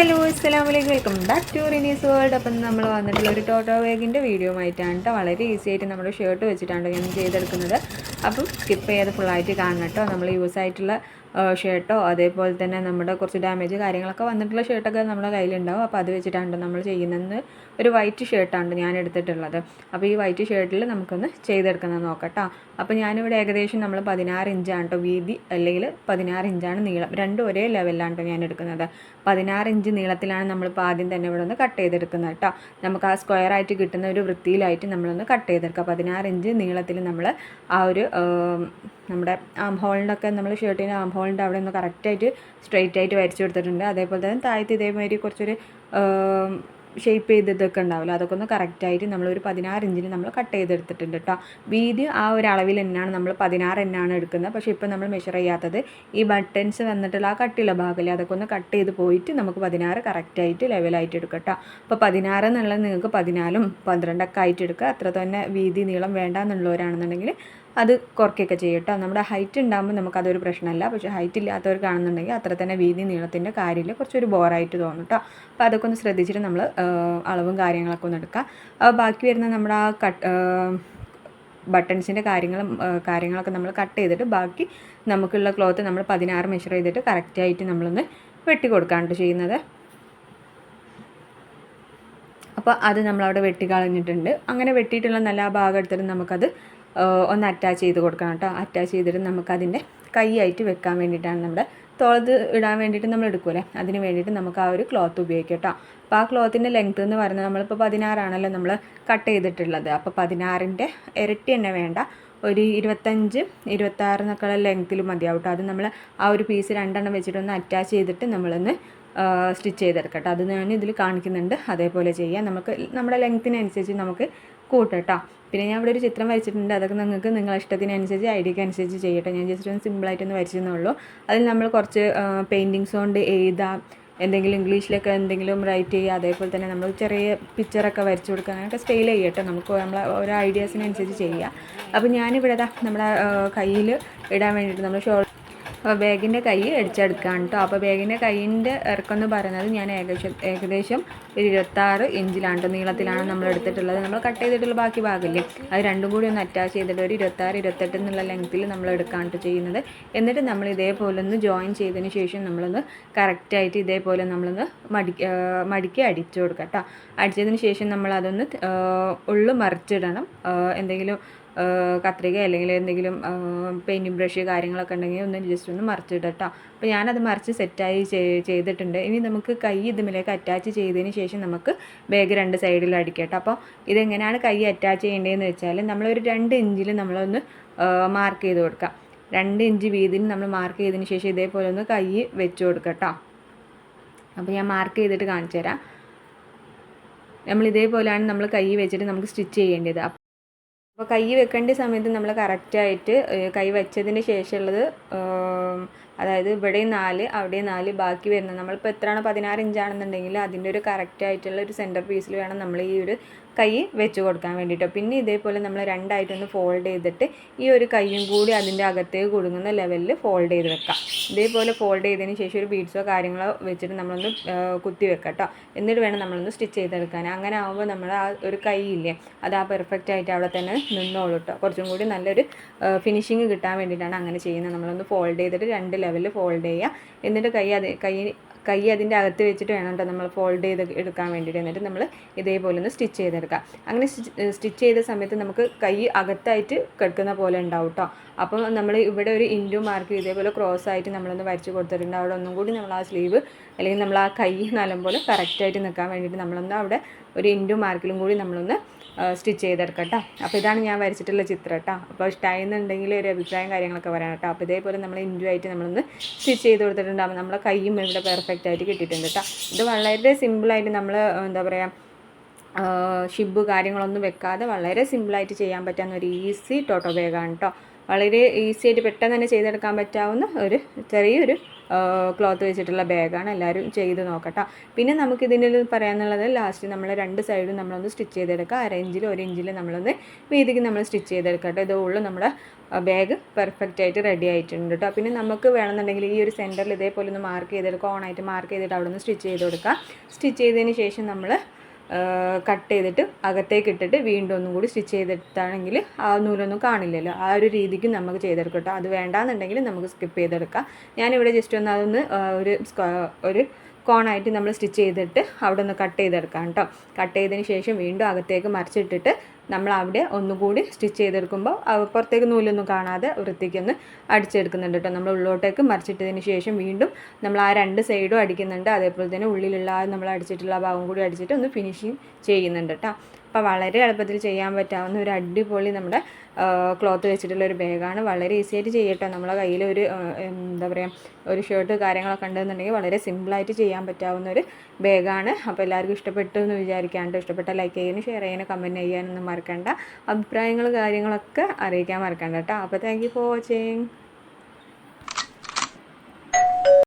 Hello അസ്സലാമലൈക്കും, welcome back to റിനീസ് world. അപ്പം നമ്മൾ വന്നിട്ടുള്ള ഒരു ടോട്ടോ വേഗിൻ്റെ വീഡിയോ ആയിട്ടാണ് കേട്ടോ. വളരെ ഈസി ആയിട്ട് നമ്മുടെ ഷർട്ട് വെച്ചിട്ടാണ് ഞാൻ ചെയ്തെടുക്കുന്നത്. അപ്പം സ്കിപ്പ് ചെയ്ത് ഫുള്ളായിട്ട് കാണണം കേട്ടോ. നമ്മൾ യൂസ് ആയിട്ടുള്ള ഷർട്ടോ അതേപോലെ തന്നെ നമ്മുടെ കുറച്ച് ഡാമേജ് കാര്യങ്ങളൊക്കെ വന്നിട്ടുള്ള ഷർട്ടൊക്കെ നമ്മുടെ കയ്യിലുണ്ടാവും. അപ്പോൾ അത് വെച്ചിട്ടാണ് നമ്മൾ ചെയ്യുന്നത്. ഒരു വൈറ്റ് ഷർട്ടാണ് ഞാൻ എടുത്തിട്ടുള്ളത്. അപ്പോൾ ഈ വൈറ്റ് ഷർട്ടിൽ നമുക്കൊന്ന് ചെയ്തെടുക്കുന്നത് നോക്കാം കേട്ടോ. അപ്പോൾ ഞാനിവിടെ ഏകദേശം നമ്മൾ 16 ഇഞ്ചാണ് കേട്ടോ വീതി, അല്ലെങ്കിൽ 16 ഇഞ്ചാണ് നീളം. രണ്ടും ഒരേ ലെവലിലാണ് കേട്ടോ ഞാൻ എടുക്കുന്നത്. 16 ഇഞ്ച് നീളത്തിലാണ് നമ്മളിപ്പോൾ ആദ്യം തന്നെ ഇവിടെ ഒന്ന് കട്ട് ചെയ്തെടുക്കുന്നത് കേട്ടോ. നമുക്ക് ആ സ്ക്വയർ ആയിട്ട് കിട്ടുന്ന ഒരു വൃത്തിയിലായിട്ട് നമ്മളൊന്ന് കട്ട് ചെയ്തെടുക്കുക. 16 ഇഞ്ച് നീളത്തിൽ നമ്മൾ ആ ഒരു നമ്മുടെ ആം ഹോളിൻ്റെയൊക്കെ നമ്മൾ ഷർട്ടിൻ്റെ ആം ഹോളിൻ്റെ അവിടെ ഒന്ന് കറക്റ്റായിട്ട് സ്ട്രെയിറ്റ് ആയിട്ട് വരച്ചു കൊടുത്തിട്ടുണ്ട്. അതേപോലെ തന്നെ താഴത്ത് ഇതേമാതിരി കുറച്ചൊരു ഷേപ്പ് ചെയ്തതൊക്കെ ഉണ്ടാവില്ല, അതൊക്കെ ഒന്ന് കറക്റ്റായിട്ട് നമ്മളൊരു 16 ഇഞ്ചിന് നമ്മൾ കട്ട് ചെയ്തെടുത്തിട്ടുണ്ട് കേട്ടോ. വീതി ആ ഒരു അളവിൽ തന്നെയാണ് നമ്മൾ 16 തന്നെയാണ് എടുക്കുന്നത്. പക്ഷേ ഇപ്പോൾ നമ്മൾ മെഷർ ചെയ്യാത്തത് ഈ ബട്ടൺസ് വന്നിട്ടുള്ള ആ കട്ടിയുള്ള ഭാഗമില്ല, അതൊക്കെ ഒന്ന് കട്ട് ചെയ്ത് പോയിട്ട് നമുക്ക് 16 കറക്റ്റായിട്ട് ലെവലായിട്ട് എടുക്കാം കേട്ടോ. അപ്പോൾ 16 എന്നുള്ളത് നിങ്ങൾക്ക് 14ഉം 12ഒക്കെ ആയിട്ട് എടുക്കുക. അത്ര തന്നെ വീതി നീളം വേണ്ട എന്നുള്ളവരാണെന്നുണ്ടെങ്കിൽ അത് കുറയ്ക്കൊക്കെ ചെയ്യും കേട്ടോ. നമ്മുടെ ഹൈറ്റ് ഉണ്ടാകുമ്പോൾ നമുക്കതൊരു പ്രശ്നമല്ല. പക്ഷേ ഹൈറ്റ് ഇല്ലാത്തവർ കാണുന്നുണ്ടെങ്കിൽ അത്ര തന്നെ വീതി നീളത്തിൻ്റെ കാര്യത്തിൽ കുറച്ചൊരു ബോറായിട്ട് തോന്നും കേട്ടോ. അപ്പോൾ അതൊക്കെ ഒന്ന് ശ്രദ്ധിച്ചിട്ട് നമ്മൾ അളവും കാര്യങ്ങളൊക്കെ ഒന്ന് എടുക്കുക. ബാക്കി വരുന്ന നമ്മുടെ ആ ബട്ടൺസിൻ്റെ കാര്യങ്ങളൊക്കെ നമ്മൾ കട്ട് ചെയ്തിട്ട് ബാക്കി നമുക്കുള്ള ക്ലോത്ത് നമ്മൾ 16 മെഷർ ചെയ്തിട്ട് കറക്റ്റായിട്ട് നമ്മളൊന്ന് വെട്ടി കൊടുക്കാണ്ട് ചെയ്യുന്നത്. അപ്പോൾ അത് നമ്മളവിടെ വെട്ടി കളഞ്ഞിട്ടുണ്ട്. അങ്ങനെ വെട്ടിയിട്ടുള്ള നല്ല ആ ഭാഗം എടുത്തിട്ട് നമുക്കത് ഒന്ന് അറ്റാച്ച് ചെയ്ത് കൊടുക്കണം കേട്ടോ. അറ്റാച്ച് ചെയ്തിട്ട് നമുക്കതിൻ്റെ കൈയായിട്ട് വെക്കാൻ വേണ്ടിയിട്ടാണ്, നമ്മുടെ തോളത്ത് ഇടാൻ വേണ്ടിയിട്ട് നമ്മൾ എടുക്കുമല്ലേ, അതിന് വേണ്ടിയിട്ട് നമുക്ക് ആ ഒരു ക്ലോത്ത് ഉപയോഗിക്കാം കേട്ടോ. അപ്പോൾ ആ ക്ലോത്തിൻ്റെ ലെങ്ത്ത് എന്ന് പറയുന്നത് നമ്മളിപ്പോൾ 16 ആണല്ലോ നമ്മൾ കട്ട് ചെയ്തിട്ടുള്ളത്. അപ്പോൾ 16ൻ്റെ ഇരട്ടി തന്നെ വേണ്ട, ഒരു 25, 26 എന്നൊക്കെയുള്ള ലെങ്ത്തിൽ മതിയാവും കേട്ടോ. അത് നമ്മൾ ആ ഒരു പീസ് 2 വെച്ചിട്ടൊന്ന് അറ്റാച്ച് ചെയ്തിട്ട് നമ്മളൊന്ന് സ്റ്റിച്ച് ചെയ്തെടുക്കട്ടോ. അത് ഞാൻ ഇതിൽ കാണിക്കുന്നുണ്ട്. അതേപോലെ ചെയ്യാം. നമുക്ക് നമ്മുടെ ലെങ്ത്തിനനുസരിച്ച് നമുക്ക് കൂട്ടാം കേട്ടോ. പിന്നെ ഞാൻ ഇവിടെ ഒരു ചിത്രം വരച്ചിട്ടുണ്ട്. അതൊക്കെ നിങ്ങൾക്ക് നിങ്ങളുടെ ഇഷ്ടത്തിനനുസരിച്ച് ഐഡിയക്ക് അനുസരിച്ച് ചെയ്യട്ടെ. ഞാൻ ജസ്റ്റ് ഒന്ന് സിമ്പിളായിട്ടൊന്ന് വരച്ചെന്നുള്ളൂ. അതിൽ നമ്മൾ കുറച്ച് പെയിൻറ്റിങ്സ് കൊണ്ട് എഴുതാം, എന്തെങ്കിലും ഇംഗ്ലീഷിലൊക്കെ എന്തെങ്കിലും റൈറ്റ് ചെയ്യുക, അതേപോലെ തന്നെ നമ്മൾ ചെറിയ പിക്ചറൊക്കെ വരച്ച് കൊടുക്കുക, അങ്ങനെയൊക്കെ സ്റ്റൈൽ ചെയ്യട്ടെ. നമുക്ക് നമ്മളെ ഓരോ ഐഡിയാസിനനുസരിച്ച് ചെയ്യുക. അപ്പോൾ ഞാനിവിടെ നമ്മുടെ കയ്യിൽ ഇടാൻ വേണ്ടിയിട്ട് നമ്മൾ ബാഗിൻ്റെ കൈ അടിച്ചെടുക്കുകയാണ് കേട്ടോ. അപ്പോൾ ബാഗിൻ്റെ കൈയിൻ്റെ ഇറക്കം എന്ന് പറയുന്നത് ഞാൻ ഏകദേശം ഒരു 26 ഇഞ്ചിലാണ് കേട്ടോ, നീളത്തിലാണ് നമ്മൾ എടുത്തിട്ടുള്ളത്. നമ്മൾ കട്ട് ചെയ്തിട്ടുള്ള ബാക്കി ഭാഗമില്ലേ, അത് രണ്ടും കൂടി ഒന്ന് അറ്റാച്ച് ചെയ്തിട്ട് ഒരു 26, 28 എന്നുള്ള ലെങ്ത്തിൽ നമ്മൾ എടുക്കുകയാണ് ചെയ്യുന്നത്. എന്നിട്ട് നമ്മൾ ഇതേപോലെ ഒന്ന് ജോയിൻ ചെയ്തതിന് ശേഷം നമ്മളൊന്ന് കറക്റ്റായിട്ട് ഇതേപോലെ നമ്മളൊന്ന് മടിക്കി അടിച്ചു കൊടുക്കാം കേട്ടോ. അടിച്ചതിന് ശേഷം നമ്മളതൊന്ന് ഉള്ളു മറിച്ചിടണം. എന്തെങ്കിലും കത്രിക അല്ലെങ്കിൽ എന്തെങ്കിലും പെയിൻറ്റിങ് ബ്രഷ് കാര്യങ്ങളൊക്കെ ഉണ്ടെങ്കിൽ ഒന്ന് ജസ്റ്റ് ഒന്ന് മറിച്ചിടാം കേട്ടോ. അപ്പോൾ ഞാനത് മറിച്ച് സെറ്റായി ചെയ്തിട്ടുണ്ട്. ഇനി നമുക്ക് കൈ ഇതുമിലേക്ക് അറ്റാച്ച് ചെയ്തതിന് ശേഷം നമുക്ക് ബാഗ് 2 സൈഡിൽ അടിക്കാം കേട്ടോ. അപ്പോൾ ഇതെങ്ങനെയാണ് കൈ അറ്റാച്ച് ചെയ്യേണ്ടതെന്ന് വെച്ചാൽ നമ്മളൊരു 2 ഇഞ്ചിൽ നമ്മളൊന്ന് മാർക്ക് ചെയ്ത് കൊടുക്കാം. 2 ഇഞ്ച് വീതിയിൽ നമ്മൾ മാർക്ക് ചെയ്തതിന് ശേഷം ഇതേപോലെ ഒന്ന് കൈ വെച്ച് കൊടുക്കാം കേട്ടോ. അപ്പോൾ ഞാൻ മാർക്ക് ചെയ്തിട്ട് കാണിച്ചു തരാം. നമ്മൾ ഇതേപോലെയാണ് നമ്മൾ കൈ വെച്ചിട്ട് നമുക്ക് സ്റ്റിച്ച് ചെയ്യേണ്ടത്. അപ്പോൾ കൈ വെക്കേണ്ട സമയത്ത് നമ്മൾ കറക്റ്റായിട്ട് കൈ വെച്ചതിന് ശേഷമുള്ളത്, അതായത് ഇവിടെ 4 അവിടെ 4 ബാക്കി വരുന്നത്, നമ്മളിപ്പോൾ എത്രയാണ് 16 ഇഞ്ചാണെന്നുണ്ടെങ്കിൽ അതിൻ്റെ ഒരു കറക്റ്റായിട്ടുള്ള ഒരു സെൻറ്റർ പീസിൽ വേണം നമ്മൾ ഈ ഒരു കൈ വെച്ച് കൊടുക്കാൻ വേണ്ടിയിട്ട്. പിന്നെ ഇതേപോലെ നമ്മൾ 2 ആയിട്ടൊന്ന് ഫോൾഡ് ചെയ്തിട്ട് ഈ ഒരു കൈയും കൂടി അതിൻ്റെ അകത്തേക്ക് കൊടുങ്ങുന്ന ലെവലിൽ ഫോൾഡ് ചെയ്ത് വെക്കാം. ഇതേപോലെ ഫോൾഡ് ചെയ്തതിന് ശേഷം ഒരു ബീഡ്സോ കാര്യങ്ങളോ വെച്ചിട്ട് നമ്മളൊന്ന് കുത്തി വെക്കാം കേട്ടോ. എന്നിട്ട് വേണം നമ്മളൊന്ന് സ്റ്റിച്ച് ചെയ്തെടുക്കാൻ. അങ്ങനെ ആകുമ്പോൾ നമ്മൾ ആ ഒരു കൈ ഇല്ലേ, അത് ആ പെർഫെക്റ്റ് ആയിട്ട് അവിടെ തന്നെ നിന്നോളൂ കേട്ടോ. കുറച്ചും കൂടി നല്ലൊരു ഫിനിഷിങ് കിട്ടാൻ വേണ്ടിയിട്ടാണ് അങ്ങനെ ചെയ്യുന്നത്. നമ്മളൊന്ന് ഫോൾഡ് ചെയ്തിട്ട് 2 ലെവലിൽ ഫോൾഡ് ചെയ്യുക. എന്നിട്ട് കൈ അതിൻ്റെ അകത്ത് വെച്ചിട്ട് വേണം കേട്ടോ നമ്മൾ ഫോൾഡ് ചെയ്ത് എടുക്കാൻ വേണ്ടിയിട്ട്. എന്നിട്ട് നമ്മൾ ഇതേപോലെ ഒന്ന് സ്റ്റിച്ച് ചെയ്തെടുക്കാം. അങ്ങനെ സ്റ്റിച്ച് ചെയ്ത സമയത്ത് നമുക്ക് കൈ അകത്തായിട്ട് കിടക്കുന്ന പോലെ ഉണ്ടാവും കേട്ടോ. അപ്പം നമ്മൾ ഇവിടെ ഒരു ഇൻറ്റു മാർക്ക് ഇതേപോലെ ക്രോസ് ആയിട്ട് നമ്മളൊന്ന് വരച്ച് കൊടുത്തിട്ടുണ്ട്. അവിടെ ഒന്നും കൂടി നമ്മൾ ആ സ്ലീവ് അല്ലെങ്കിൽ നമ്മൾ ആ കൈ നല്ലപോലെ കറക്റ്റായിട്ട് നിൽക്കാൻ വേണ്ടിയിട്ട് നമ്മളൊന്ന് അവിടെ ഒരു ഇൻറ്റു മാർക്കിലും കൂടി നമ്മളൊന്ന് സ്റ്റിച്ച് ചെയ്തെടുക്കാം കേട്ടോ. അപ്പോൾ ഇതാണ് ഞാൻ വരച്ചിട്ടുള്ള ചിത്രം കേട്ടോ. അപ്പോൾ ഇഷ്ടമായെന്നുണ്ടെങ്കിൽ ഒരു അഭിപ്രായം കാര്യങ്ങളൊക്കെ പറയാം കേട്ടോ. അപ്പോൾ ഇതേപോലെ നമ്മൾ ഇൻറ്റു ആയിട്ട് നമ്മളൊന്ന് സ്റ്റിച്ച് ചെയ്ത് കൊടുത്തിട്ടുണ്ടാകും. നമ്മളെ കൈയും ഇവിടെ പെർഫെക്റ്റ് ആയിട്ട് കിട്ടിയിട്ടുണ്ട് കേട്ടോ. ഇത് വളരെ സിമ്പിളായിട്ട് നമ്മൾ എന്താ പറയുക, ഷിബ് കാര്യങ്ങളൊന്നും വെക്കാതെ വളരെ സിമ്പിളായിട്ട് ചെയ്യാൻ പറ്റാവുന്ന ഒരു ഈസി ടോട്ടോ ബാഗാണ് കേട്ടോ. വളരെ ഈസി ആയിട്ട് പെട്ടെന്ന് തന്നെ ചെയ്തെടുക്കാൻ പറ്റാവുന്ന ഒരു ചെറിയൊരു ക്ലോത്ത് വെച്ചിട്ടുള്ള ബാഗാണ്. എല്ലാവരും ചെയ്ത് നോക്കട്ടോ. പിന്നെ നമുക്കിതിൽ പറയാനുള്ളത് ലാസ്റ്റ് നമ്മൾ 2 സൈഡും നമ്മളൊന്ന് സ്റ്റിച്ച് ചെയ്തെടുക്കുക. 1/2 ഇഞ്ചിൽ 1 ഇഞ്ചിൽ നമ്മളൊന്ന് വീതിക്ക് നമ്മൾ സ്റ്റിച്ച് ചെയ്തെടുക്കട്ടെ. ഇതേ ഉള്ളൂ നമ്മുടെ ബാഗ് പെർഫെക്റ്റ് ആയിട്ട് റെഡി ആയിട്ടുണ്ട് കേട്ടോ. പിന്നെ നമുക്ക് വേണമെന്നുണ്ടെങ്കിൽ ഈ ഒരു സെൻറ്ററിൽ ഇതേപോലെ ഒന്ന് മാർക്ക് ചെയ്തെടുക്കുക, ഓണായിട്ട് മാർക്ക് ചെയ്തിട്ട് അവിടെ നിന്ന് സ്റ്റിച്ച് ചെയ്ത് കൊടുക്കുക. സ്റ്റിച്ച് ചെയ്തതിന് ശേഷം നമ്മൾ കട്ട് ചെയ്തിട്ട് അകത്തേക്ക് ഇട്ടിട്ട് വീണ്ടും ഒന്നും കൂടി സ്റ്റിച്ച് ചെയ്തെടുത്താണെങ്കിൽ ആ നൂലൊന്നും കാണില്ലല്ലോ. ആ ഒരു രീതിക്ക് നമുക്ക് ചെയ്തെടുക്കാം കേട്ടോ. അത് വേണ്ടാന്നുണ്ടെങ്കിൽ നമുക്ക് സ്കിപ്പ് ചെയ്തെടുക്കാം. ഞാനിവിടെ ജസ്റ്റ് ഒന്ന് അതൊന്ന് ഒരു കോണായിട്ട് നമ്മൾ സ്റ്റിച്ച് ചെയ്തിട്ട് അവിടെ ഒന്ന് കട്ട് ചെയ്തെടുക്കാം കേട്ടോ. കട്ട് ചെയ്തതിന് ശേഷം വീണ്ടും അകത്തേക്ക് മറിച്ചിട്ടിട്ട് നമ്മൾ അവിടെ ഒന്നുകൂടി സ്റ്റിച്ച് ചെയ്തെടുക്കുമ്പോൾ പുറത്തേക്ക് നൂലൊന്നും കാണാതെ വൃത്തിക്കൊന്ന് അടിച്ചെടുക്കുന്നുണ്ട് കേട്ടോ. നമ്മൾ ഉള്ളോട്ടേക്ക് മറിച്ചിട്ടതിന് ശേഷം വീണ്ടും നമ്മൾ ആ 2 സൈഡും അടിക്കുന്നുണ്ട്. അതേപോലെ തന്നെ ഉള്ളിലുള്ള നമ്മൾ അടിച്ചിട്ടുള്ള ഭാഗം കൂടി അടിച്ചിട്ട് ഒന്ന് ഫിനിഷിങ് ചെയ്യുന്നുണ്ട് കേട്ടോ. അപ്പോൾ വളരെ എളുപ്പത്തിൽ ചെയ്യാൻ പറ്റാവുന്ന ഒരു അടിപൊളി നമ്മുടെ ക്ലോത്ത് വെച്ചിട്ടുള്ള ഒരു ബാഗാണ്. വളരെ ഈസി ആയിട്ട് ചെയ്യട്ടോ. നമ്മളെ കയ്യിൽ ഒരു എന്താ പറയുക ഒരു ഷർട്ട് കാര്യങ്ങളൊക്കെ ഉണ്ടെന്നുണ്ടെങ്കിൽ വളരെ സിമ്പിളായിട്ട് ചെയ്യാൻ പറ്റാവുന്ന ഒരു ബാഗാണ്. അപ്പോൾ എല്ലാവർക്കും ഇഷ്ടപ്പെട്ടു എന്ന് വിചാരിക്കാണ്ട്, ഇഷ്ടപ്പെട്ട ലൈക്ക് ചെയ്യാനും ഷെയർ ചെയ്യാനും കമൻറ്റ് ചെയ്യാനൊന്നും മറക്കണ്ട. അഭിപ്രായങ്ങൾ കാര്യങ്ങളൊക്കെ അറിയിക്കാൻ മറക്കണ്ട കേട്ടോ. അപ്പോൾ താങ്ക് യു ഫോർ വാച്ചിങ്.